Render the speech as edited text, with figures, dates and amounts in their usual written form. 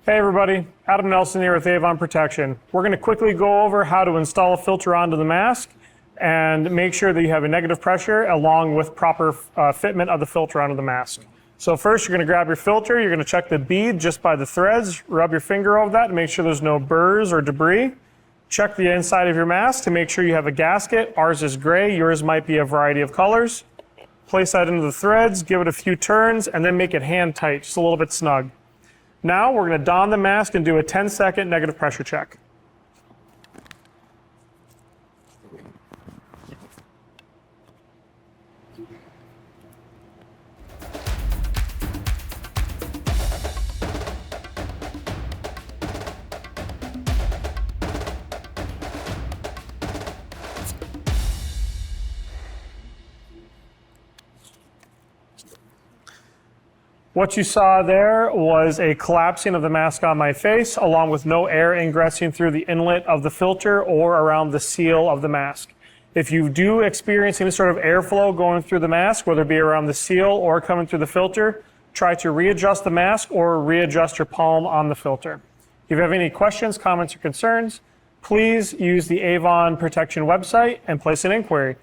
Hey everybody, Adam Nelson here with Avon Protection. We're going to quickly go over how to install a filter onto the mask and make sure that you have a negative pressure along with proper fitment of the filter onto the mask. So first you're going to grab your filter, you're going to check the bead just by the threads, rub your finger over that to make sure there's no burrs or debris. Check the inside of your mask to make sure you have a gasket. Ours is gray, yours might be a variety of colors. Place that into the threads, give it a few turns, and then make it hand tight, just a little bit snug. Now we're going to don the mask and do a 10-second negative pressure check. What you saw there was a collapsing of the mask on my face, along with no air ingressing through the inlet of the filter or around the seal of the mask. If you do experience any sort of airflow going through the mask, whether it be around the seal or coming through the filter, try to readjust the mask or readjust your palm on the filter. If you have any questions, comments, or concerns, please use the Avon Protection website and place an inquiry.